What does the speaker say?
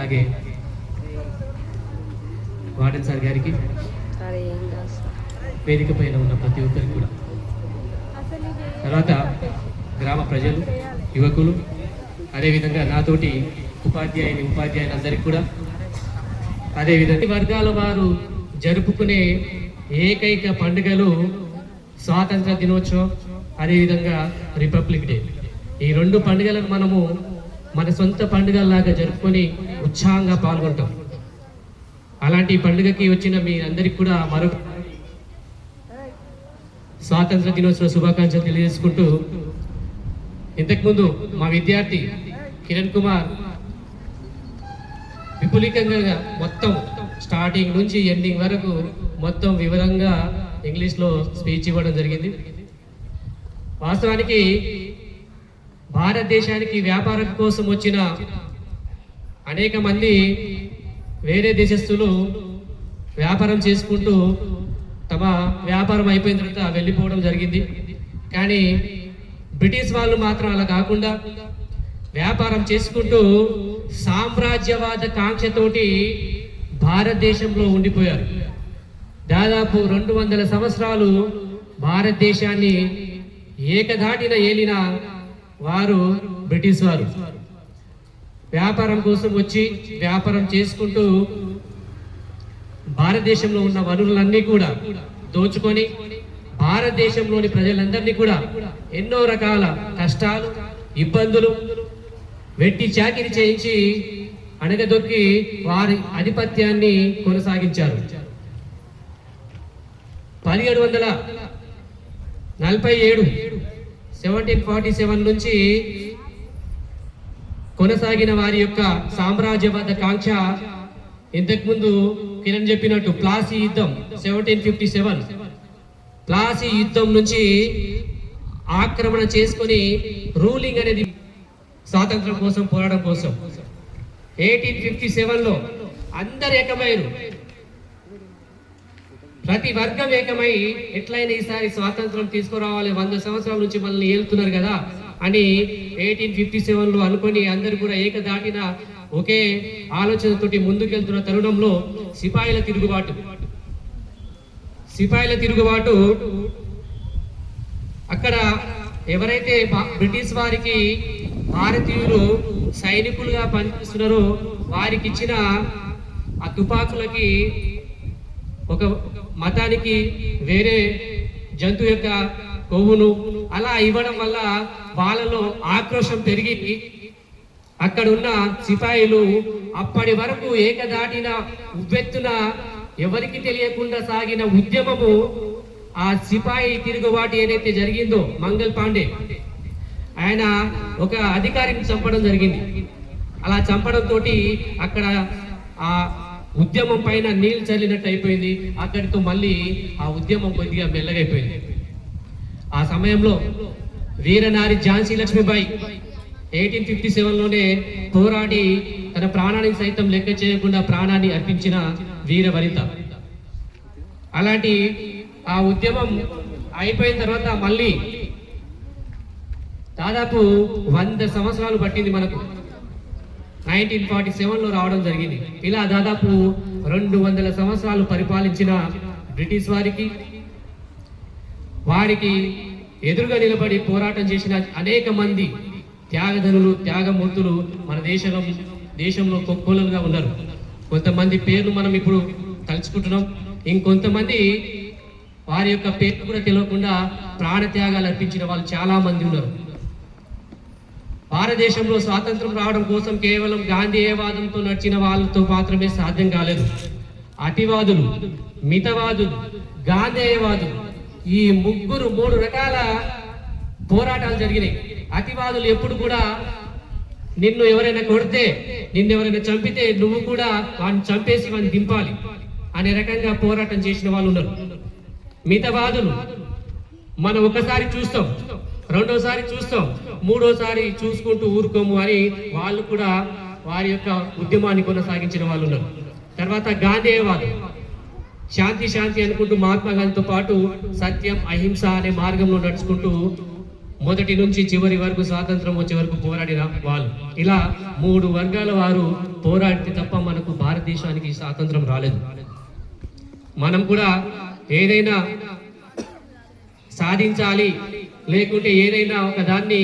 అలాగే warden sir గారికి, వేదిక పైన ఉన్న ప్రతి ఒక్కరికి కూడా, తర్వాత గ్రామ ప్రజలు, యువకులు, అదేవిధంగా నాతోటి ఉపాధ్యాయులందరికీ కూడా, అదేవిధంగా వర్గాల వారు జరుపుకునే ఏకైక పండుగలు స్వాతంత్ర దినోత్సవం, అదేవిధంగా రిపబ్లిక్ డే. ఈ రెండు పండుగలను మనము మన సొంత పండుగలాగా జరుపుకొని ఉత్సాహంగా పాల్గొంటాం. అలాంటి పండుగకి వచ్చిన మీ అందరికి కూడా మరొక స్వాతంత్ర దినోత్సవ శుభాకాంక్షలు తెలియజేసుకుంటూ, ఇంతకుముందు మా విద్యార్థి కిరణ్ కుమార్ విపులికంగా మొత్తం స్టార్టింగ్ నుంచి ఎండింగ్ వరకు మొత్తం వివరంగా ఇంగ్లీష్లో స్పీచ్ ఇవ్వడం జరిగింది. వాస్తవానికి భారతదేశానికి వ్యాపారం కోసం వచ్చిన అనేక మంది వేరే దేశస్తులు వ్యాపారం చేసుకుంటూ తమ వ్యాపారం అయిపోయిన తర్వాత వెళ్ళిపోవడం జరిగింది. కానీ బ్రిటిష్ వాళ్ళు మాత్రం అలా కాకుండా వ్యాపారం చేసుకుంటూ సామ్రాజ్యవాద కాంక్షతోటి భారతదేశంలో ఉండిపోయారు. దాదాపు 200 సంవత్సరాలు భారతదేశాన్ని ఏకధాటిన ఏలిన వారు బ్రిటిష్ వారు. వ్యాపారం కోసం వచ్చి వ్యాపారం చేసుకుంటూ భారతదేశంలో ఉన్న వనరులన్నీ కూడా దోచుకొని భారతదేశంలోని ప్రజలందరినీ కూడా ఎన్నో రకాల కష్టాలు, ఇబ్బందులు, వెట్టి చాకిరి చేయించి అణగదొక్కి వారి ఆధిపత్యాన్ని కొనసాగించారు. 1747 నుంచి కొనసాగిన వారి యొక్క సామ్రాజ్యవాద కాంక్ష, ఇంతకుముందు కిరణ్ చెప్పినట్టు ప్లాసీ యుద్ధం 1757, ప్లాసీ యుద్ధం నుంచి ఆక్రమణ చేసుకొని రూలింగ్ అనేది స్వాతంత్రం కోసం పోరాటం కోసం 1857లో అందరు ఏకమైరు, ప్రతి వర్గం ఏకమై ఎట్లయినా ఈసారి స్వాతంత్రం తీసుకురావాలి, 100 సంవత్సరాల నుంచి మనల్ని ఏలుతున్నారు కదా అని 1857లో అనుకొని అందరు కూడా ఏకదాటిన ఒకే ఆలోచనతోటి ముందుకెళ్తున్న తరుణంలో సిపాయిల తిరుగుబాటు అక్కడ ఎవరైతే బ్రిటిష్ వారికి భారతీయులు సైనికులుగా పనిచేస్తున్నారో వారికి ఇచ్చిన ఆ తుపాకులకి ఒక మతానికి వేరే జంతు యొక్క కొవ్వును అలా ఇవ్వడం వల్ల వాళ్ళలో ఆక్రోశం పెరిగి అక్కడ ఉన్న సిపాయిలు అప్పటి వరకు ఏకదాటిన ఉవ్వెత్తున ఎవరికి తెలియకుండా సాగిన ఉద్యమము, ఆ సిపాయి తిరుగుబాటు ఏదైతే జరిగిందో మంగల్ పాండే ఆయన ఒక అధికారిని చంపడం జరిగింది. అలా చంపడం తోటి అక్కడ ఆ ఉద్యమం పైన నీళ్లు చల్లినట్టు అయిపోయింది. అక్కడితో మళ్ళీ ఆ ఉద్యమం కొద్దిగా మెల్లగైపోయింది. ఆ సమయంలో వీరనారి ఝాన్సీ లక్ష్మీబాయి 1857లోనే పోరాడి తన ప్రాణానికి సైతం లెక్క చేయకుండా ప్రాణాన్ని అర్పించిన వీర వనిత. అలాంటి ఆ ఉద్యమం అయిపోయిన తర్వాత మళ్ళీ దాదాపు 100 సంవత్సరాలు పట్టింది మనకు 1947లో రావడం జరిగింది. ఇలా దాదాపు 200 సంవత్సరాలు పరిపాలించిన బ్రిటిష్ వారికి ఎదురుగా నిలబడి పోరాటం చేసిన అనేక మంది త్యాగధనులు, త్యాగమూర్తులు మన దేశంలో కొలువులుగా ఉన్నారు. కొంతమంది పేర్లు మనం ఇప్పుడు తలుచుకుంటున్నాం. ఇంకొంతమంది వారి యొక్క పేర్లు కూడా తెలియకుండా ప్రాణత్యాగాలు అర్పించిన వాళ్ళు చాలా మంది ఉన్నారు. భారతదేశంలో స్వాతంత్రం రావడం కోసం కేవలం గాంధేయవాదంతో నడిచిన వాళ్ళతో మాత్రమే సాధ్యం కాలేదు. అతివాదులు, మితవాదులు, గాంధేయవాదులు, ఈ ముగ్గురు 3 రకాల పోరాటాలు జరిగినాయి. అతివాదులు ఎప్పుడు కూడా నిన్ను ఎవరైనా కొడితే, నిన్ను ఎవరైనా చంపితే నువ్వు కూడా వాడిని చంపేసి వాడిని దింపాలి అనే రకంగా పోరాటం చేసిన వాళ్ళు ఉన్నారు. మితవాదులు మనం ఒకసారి చూస్తాం, రెండోసారి చూస్తాం, మూడోసారి చూసుకుంటూ ఊరుకోము అని వాళ్ళు కూడా వారి యొక్క ఉద్యమాన్ని కొనసాగించిన వాళ్ళు ఉన్నారు. తర్వాత గాంధేయవాదం, శాంతి అనుకుంటూ మహాత్మా గాంధీతో పాటు సత్యం, అహింస అనే మార్గంలో నడుచుకుంటూ మొదటి నుంచి చివరి వరకు స్వాతంత్రం వచ్చే వరకు పోరాడిన వాళ్ళు. ఇలా 3 వర్గాల వారు పోరాడితే తప్ప మనకు భారతదేశానికి స్వాతంత్రం రాలేదు. మనం కూడా ఏదైనా సాధించాలి, లేకుంటే ఏదైనా ఒక దాన్ని